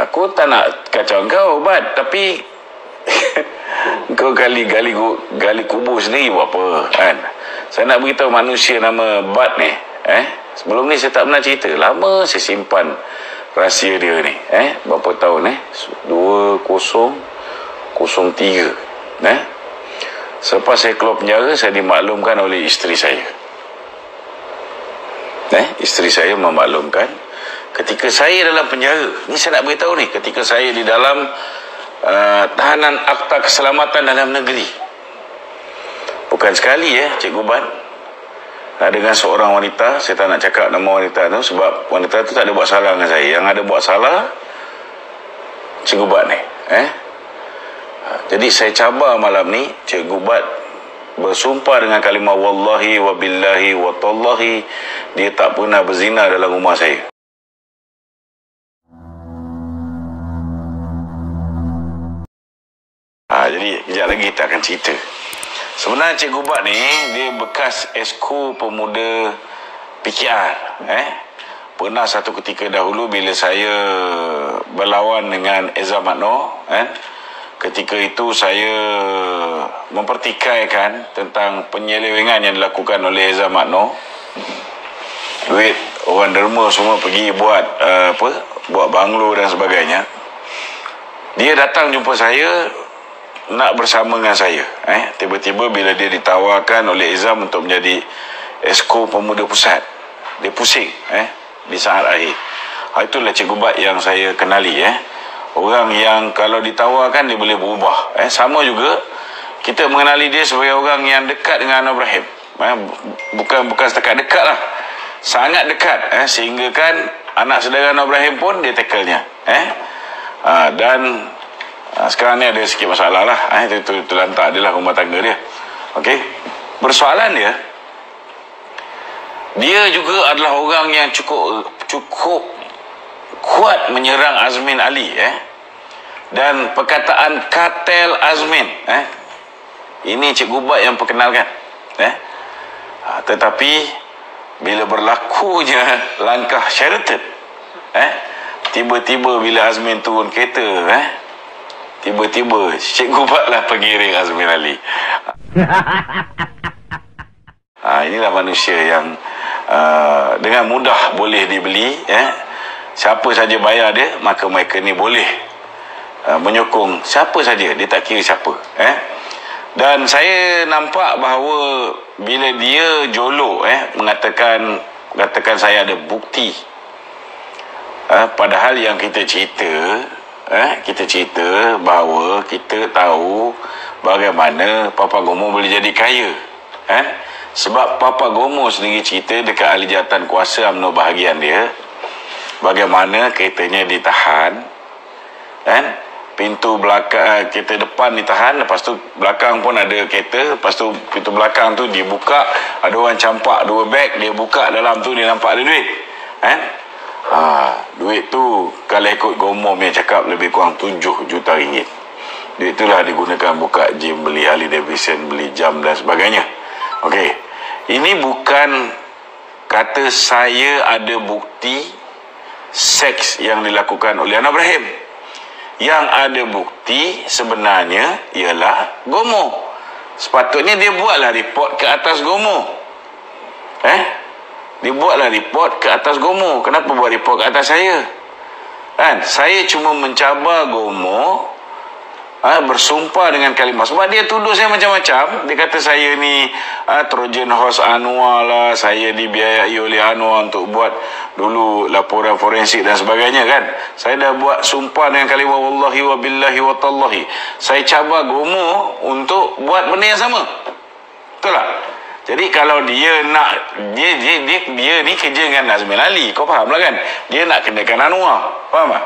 Aku tak nak kacau kau, Bat, tapi kau gali kubur sendiri buat apa, kan? Saya nak beritahu manusia nama Bat ni, sebelum ni saya tak pernah cerita. Lama saya simpan rahsia dia ni, berapa tahun, 2003, Selepas saya keluar penjara, saya dimaklumkan oleh isteri saya. Isteri saya memaklumkan ketika saya dalam penjara. Ni saya nak beritahu ni, ketika saya di dalam tahanan Akta Keselamatan Dalam Negeri. Bukan sekali Cikgu Bat, dengan seorang wanita. Saya tak nak cakap nama wanita tu, sebab wanita tu tak ada buat salah dengan saya. Yang ada buat salah Cikgu Bat ni. Jadi saya cabar malam ni, Cikgu Bat bersumpah dengan kalimah wallahi wa billahi wa tallahi, dia tak pernah berzina dalam rumah saya. Jadi kejap lagi kita akan cerita. Sebenarnya Cikgu Bat ni dia bekas Esko Pemuda PKR. Pernah satu ketika dahulu bila saya berlawan dengan Eza Makno, ketika itu saya mempertikaikan tentang penyelewengan yang dilakukan oleh Eza Makno. Duit orang derma semua pergi buat buat banglo dan sebagainya. Dia datang jumpa saya nak bersama dengan saya. Tiba-tiba bila dia ditawarkan oleh Izam untuk menjadi Esko Pemuda Pusat, dia pusing di saat akhir. Itulah Cikgu Bat yang saya kenali. Orang yang kalau ditawarkan dia boleh berubah. Sama juga kita mengenali dia sebagai orang yang dekat dengan Anwar Ibrahim. Bukan setakat dekat lah, sangat dekat, sehingga kan anak saudara Anwar Ibrahim pun dia tackle-nya. Dan sekarang ni ada sikit masalah lah. Itu lantak adalah rumah tangga dia. Okey. Persoalan dia juga adalah orang yang cukup kuat menyerang Azmin Ali. Dan perkataan kartel Azmin, ini Cikgu Bat yang perkenalkan. Tetapi bila berlakunya langkah Sheraton, tiba-tiba bila Azmin turun kereta, tiba-tiba Cikgu Bat lah pengiring Azmin Ali. Inilah manusia yang dengan mudah boleh dibeli. Siapa saja bayar dia, maka mereka ni boleh menyokong siapa saja, dia tak kira siapa. Dan saya nampak bahawa bila dia jolok, mengatakan saya ada bukti, padahal yang kita cerita, bahawa kita tahu bagaimana Papa Gomo boleh jadi kaya. Sebab Papa Gomo sendiri cerita dekat ahli jawatan kuasa UMNO bahagian dia, bagaimana keretanya ditahan, pintu belakang, kereta depan ditahan, lepas tu belakang pun ada kereta, lepas tu pintu belakang tu dibuka, ada orang campak 2 beg, dia buka dalam tu dia nampak ada duit. Duit tu kalau ikut Gomo yang cakap lebih kurang 7 juta ringgit. Duit itulah digunakan buka gym, beli Harley Davidson, beli jam dan sebagainya. Okey, ini bukan kata saya ada bukti seks yang dilakukan oleh Anwar Ibrahim. Yang ada bukti sebenarnya ialah Gomo. Sepatutnya dia buatlah report ke atas Gomo. Dia buatlah report ke atas Gomo. Kenapa buat report ke atas saya? Saya cuma mencabar Gomo bersumpah dengan kalimah. Sebab dia tuduh saya macam-macam. Dia kata saya ni Trojan Horse Anwar lah, saya dibiayai oleh Anwar untuk buat dulu laporan forensik dan sebagainya, kan. Saya dah buat sumpah dengan kalimah wallahi wa billahi wa tallahi. Saya cabar Gomo untuk buat benda yang sama. Betul tak? Jadi kalau dia nak, dia ni kerja dengan Azmin Ali, kau faham lah kan? Dia nak kenakan Anwar, faham tak?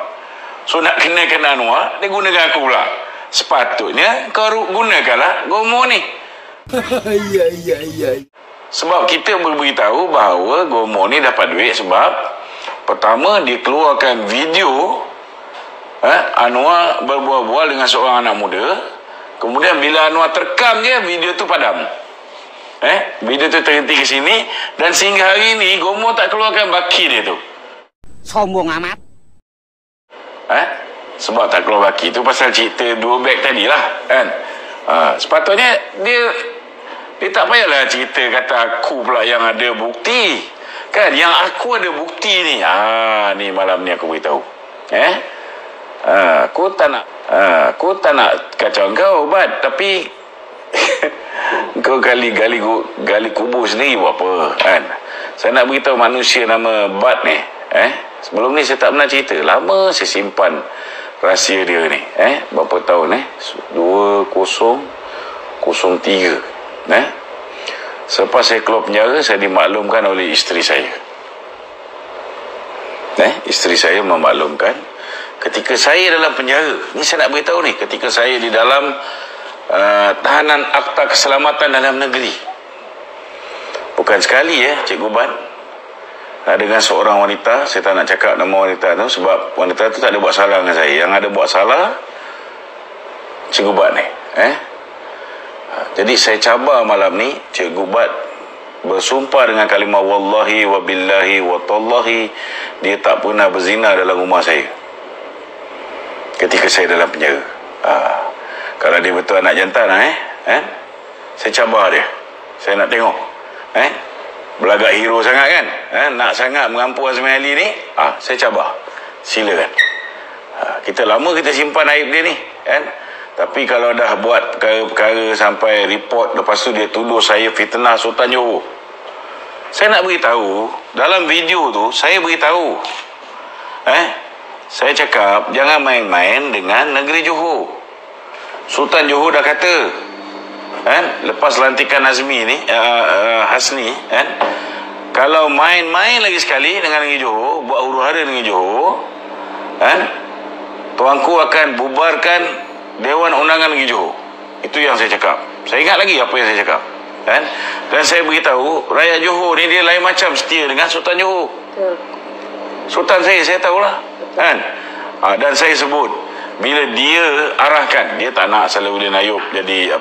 So nak kenakan Anwar, dia gunakan aku pula. Sepatutnya kau gunakanlah Gomo ni. Sebab kita beritahu bahawa Gomo ni dapat duit sebab pertama dia keluarkan video Anwar berbual-bual dengan seorang anak muda. Kemudian bila Anwar terkam je, video tu padam. Video tu terhenti ke sini, dan sehingga hari ini Gomo tak keluarkan baki dia tu. Sombong amat. sebab tak keluar baki. Itu pasal cerita 2 beg tadi lah, kan. Sepatutnya dia tak payahlah cerita kata aku pula yang ada bukti, kan. Yang aku ada bukti ni, ni malam ni aku beritahu. Aku tak nak kacau kau, Bat, tapi kau gali kubur sendiri buat apa, kan. Saya nak beritahu manusia nama Bat ni, sebelum ni saya tak pernah cerita. Lama saya simpan rahsia dia ni, berapa tahun, 2003, selepas saya keluar penjara, saya dimaklumkan oleh isteri saya. Isteri saya memaklumkan ketika saya dalam penjara ni, saya nak beritahu ni, ketika saya di dalam tahanan Akta Keselamatan Dalam Negeri, bukan sekali Cikgu Bat, dengan seorang wanita. Saya tak nak cakap nama wanita tu sebab wanita tu tak ada buat salah dengan saya. Yang ada buat salah Cikgu Bat ni. Jadi saya cabar malam ni, Cikgu Bat bersumpah dengan kalimah wallahi wa billahi wa tallahi, dia tak pernah berzina dalam rumah saya ketika saya dalam penjara. Kalau dia betul anak jantan, saya cabar dia. Saya nak tengok, belagak hero sangat, kan, nak sangat mengampu Azmi Ali ni, saya cabar. Silakan. Kita lama kita simpan aib dia ni, kan. Tapi kalau dah buat perkara-perkara sampai report, lepas tu dia tuduh saya fitnah Sultan Johor. Saya nak beritahu, dalam video tu saya beritahu, saya cakap jangan main-main dengan negeri Johor. Sultan Johor dah kata, lepas lantikan Azmi ni, Hasni, kalau main-main lagi sekali dengan negeri Johor, buat huru-hara dengan Johor, tuanku akan bubarkan Dewan Undangan Negeri Johor. Itu yang saya cakap. Saya ingat lagi apa yang saya cakap, dan saya beritahu rakyat Johor ni dia lain macam setia dengan Sultan Johor. Sultan saya tahulah, dan saya sebut, bila dia arahkan, dia tak nak Salahuddin Ayub jadi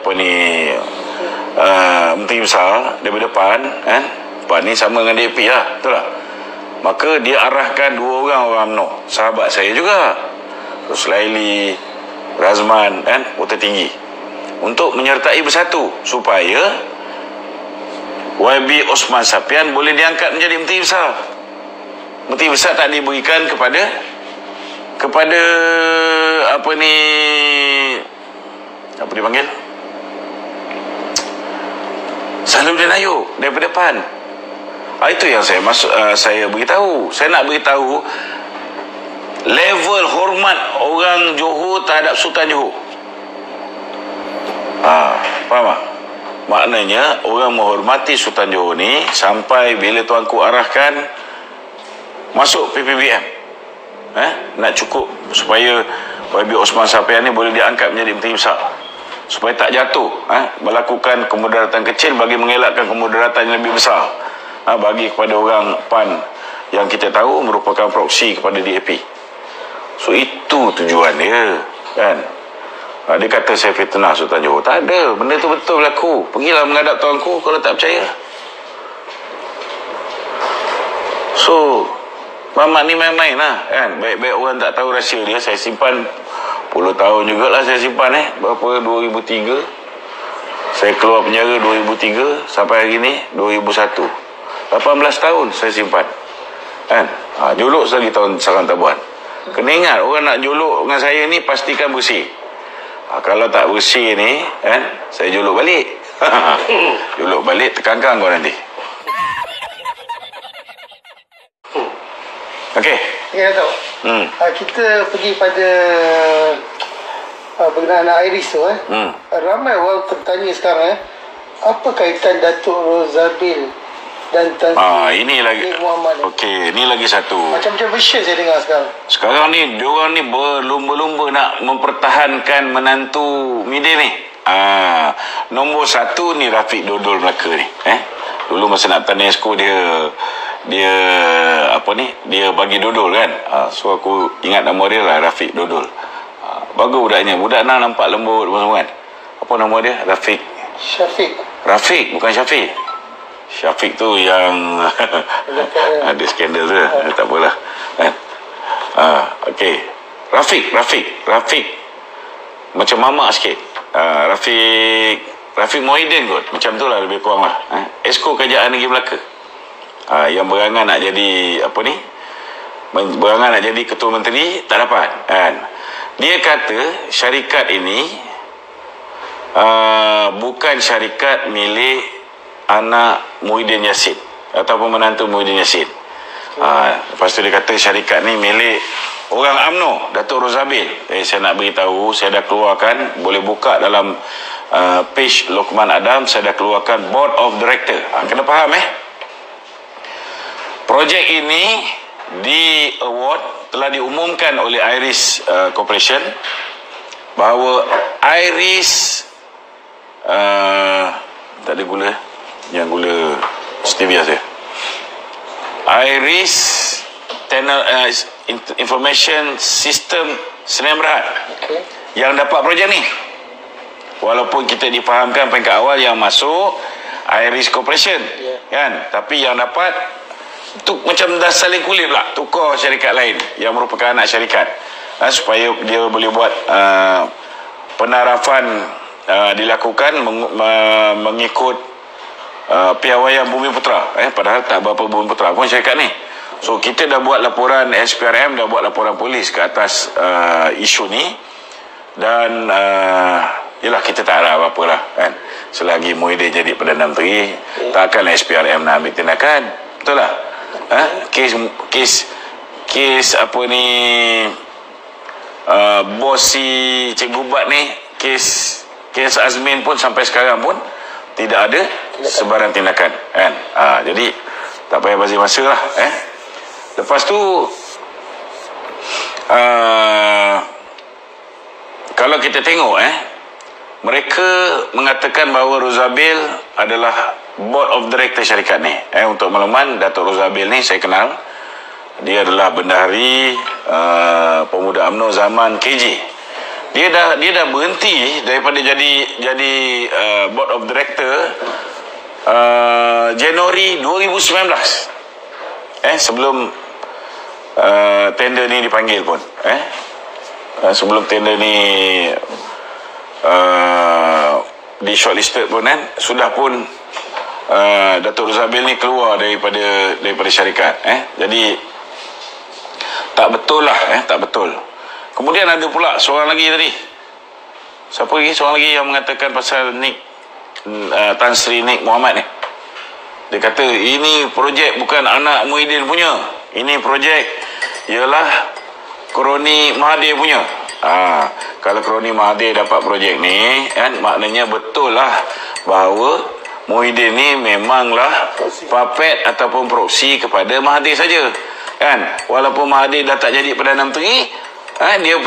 Menteri Besar daripada PAN, PAN ni sama dengan DAP lah, betul tak? Maka dia arahkan 2 orang UMNO, sahabat saya juga, Ruslaili, Razman, Kota Tinggi, untuk menyertai bersatu supaya YB Osman Sapian boleh diangkat menjadi Menteri Besar. Menteri Besar tak diberikan kepada apa dipanggil, Salahuddin Ayub daripada PAN. Itu yang saya beritahu. Saya nak beritahu level hormat orang Johor terhadap Sultan Johor. Faham tak? Maknanya orang menghormati Sultan Johor ni sampai bila tuanku arahkan masuk PPBM, nak cukup supaya YB Osman Sapian ni boleh diangkat menjadi Menteri Besar, supaya tak jatuh, melakukan kemudaratan kecil bagi mengelakkan kemudaratan yang lebih besar, bagi kepada orang PAN yang kita tahu merupakan proksi kepada DAP. So itu tujuan dia, kan. Dia kata saya fitnah Sultan Johor. Tak ada, benda tu betul berlaku. Pergilah menghadap tuanku kalau tak percaya. So Mamat ni main-main lah, kan. Baik-baik orang tak tahu rahsia dia. Saya simpan puluh tahun jugalah saya simpan, berapa, 2003 saya keluar penjara, 2003 sampai hari ni 2001, 18 tahun saya simpan, kan. Juluk lagi tahun Sarang Tabuan. Kena ingat, orang nak juluk dengan saya ni pastikan bersih. Kalau tak bersih ni, kan, saya juluk balik. Juluk balik, tekan-kan kau nanti. Okey. Ya, tahu. Kita pergi pada berkenaan Iris tu, ramai orang bertanya sekarang, apa kaitan Datuk Rozabil dan Tan ini lagi Muhammad? Okey, ini lagi satu. Macam-macam version saya dengar sekarang. Sekarang ni diorang ni berlumba-lumba nak mempertahankan menantu Midin ni. Nombor 1 ni Rafiq Dodol Melaka ni. Dulu masa nak TANESCO dia bagi Dodol, kan. So aku ingat nama dia lah, Rafiq Dodol. Bagus budaknya. Budak nampak lembut semua, kan. Apa nama dia? Rafiq, bukan Syafiq. Syafiq tu yang ada skandal tu, tak apalah, kan. Okey. Rafiq macam mamak sikit. Rafiq Muhyiddin kot, macam tu lah lebih kurang lah. Esko Kerajaan Negeri Melaka, yang berangan nak jadi berangan nak jadi Ketua Menteri, tak dapat kan. Dia kata syarikat ini bukan syarikat milik anak Muhyiddin Yassin ataupun menantu Muhyiddin Yassin. Lepas tu dia kata syarikat ni milik orang UMNO, Datuk Rozabil. Saya nak beritahu, saya dah keluarkan, boleh buka dalam page Lokman Adam, saya dah keluarkan Board of Director. Kena faham projek ini di award telah diumumkan oleh Iris Corporation bahawa Iris tak ada gula, yang gula stevia saya. Iris Information System Sdn Bhd yang dapat projek ni. Walaupun kita difahamkan peringkat awal yang masuk Iris Corporation, kan, tapi yang dapat tu macam dah saling kulit pula, tukar syarikat lain yang merupakan anak syarikat, supaya dia boleh buat penarafan dilakukan mengikut piawaian Bumi Putra. Padahal tak berapa Bumi Putra pun syarikat ni. So kita dah buat laporan, SPRM dah buat laporan polis ke atas isu ni, dan yelah, kita tak harap apa-apa lah kan. Selagi Muhyiddin jadi Perdana Menteri, takkan SPRM nak ambil tindakan, betul lah. Kes apa ni, bos si Cikgu Bat ni, kes Azmin pun sampai sekarang pun tidak ada sebarang tindakan kan. Jadi tak payah bazir masa lah. Lepas tu kalau kita tengok mereka mengatakan bahawa Rozabil adalah Board of Director syarikat ni. Untuk makluman, Datuk Rozabil ni saya kenal. Dia adalah bendahari pemuda UMNO zaman KJ. Dia dah berhenti daripada jadi Board of Director Januari 2019. Sebelum tender ni dipanggil pun. Sebelum tender ni di shortlisted pun sudah pun Datuk Rozabil ni keluar daripada syarikat. Jadi tak betul lah, tak betul. Kemudian ada pula seorang lagi tadi. Siapa lagi? Seorang lagi yang mengatakan pasal Tan Sri Nik Muhammad ni. Dia kata ini projek bukan anak Muhyiddin punya. Ini projek ialah Kroni Mahathir punya. Kalau Kroni Mahathir dapat projek ni kan, maknanya betul lah bahawa Muhyiddin ni memanglah puppet ataupun proksi kepada Mahathir saja kan. Walaupun Mahathir dah tak jadi Perdana Menteri, dia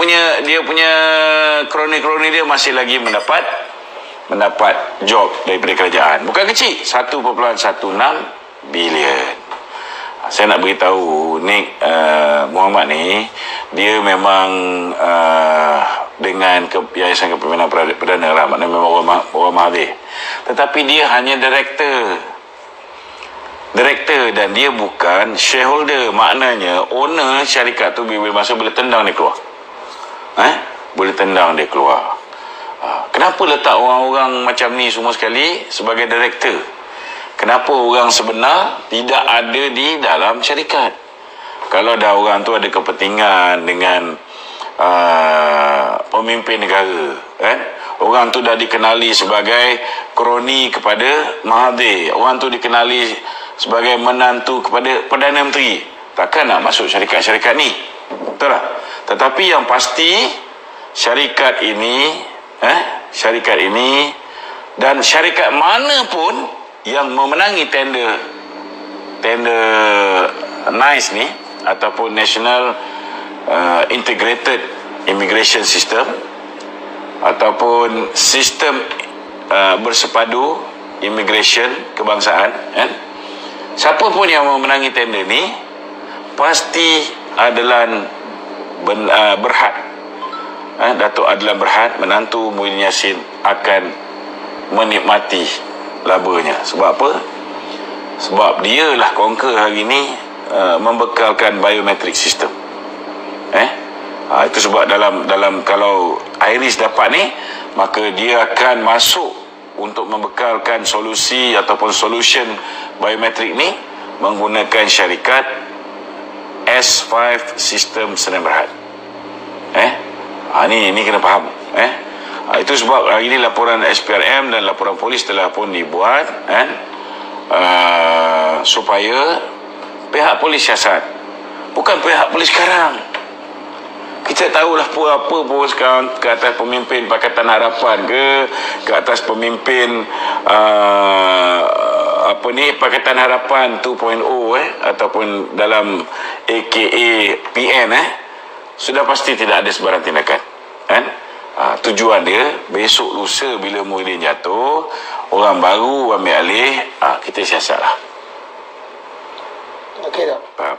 punya kroni-kroni dia masih lagi mendapat job daripada kerajaan. Bukan kecil, 1.16 bilion. Saya nak beritahu Nik Muhammad ni, dia memang dengan Yayasan Kepimpinan Perdana lah, maknanya memang orang Mahathir. Tetapi dia hanya director, dan dia bukan shareholder. Maknanya owner syarikat tu bila masa boleh tendang dia keluar. Boleh tendang dia keluar. Kenapa letak orang-orang macam ni semua sekali sebagai director? Kenapa orang sebenar tidak ada di dalam syarikat? Kalau dah orang tu ada kepentingan dengan pemimpin negara, orang tu dah dikenali sebagai kroni kepada Mahathir, orang tu dikenali sebagai menantu kepada Perdana Menteri, takkan nak masuk syarikat-syarikat ni, betul tak? Tetapi yang pasti syarikat ini dan syarikat mana pun yang memenangi tender NICE ni ataupun National Integrated Immigration System ataupun sistem bersepadu immigration kebangsaan, siapa pun yang memenangi tender ni pasti adalah Berhad. Datuk Adlan Berhad, menantu Muhyiddin Yassin, akan menikmati labanya. Sebab apa? Sebab dia lah konker hari ni membekalkan biometric system. Itu sebab dalam kalau IRIS dapat ni, maka dia akan masuk untuk membekalkan solusi ataupun solution biometrik ni menggunakan syarikat S5 sistem Sdn Bhd. Ni kena faham. Itu sebab ini laporan SPRM dan laporan polis telah pun dibuat supaya pihak polis siasat, bukan pihak polis sekarang. Kita tahulah apa pun sekarang ke atas pemimpin Pakatan Harapan ke atas pemimpin Pakatan Harapan 2.0 ataupun dalam AKA PN sudah pasti tidak ada sebarang tindakan tujuan dia besok lusa bila Muhyiddin jatuh, orang baru ambil alih, kita siasatlah. Okey tak? Faham?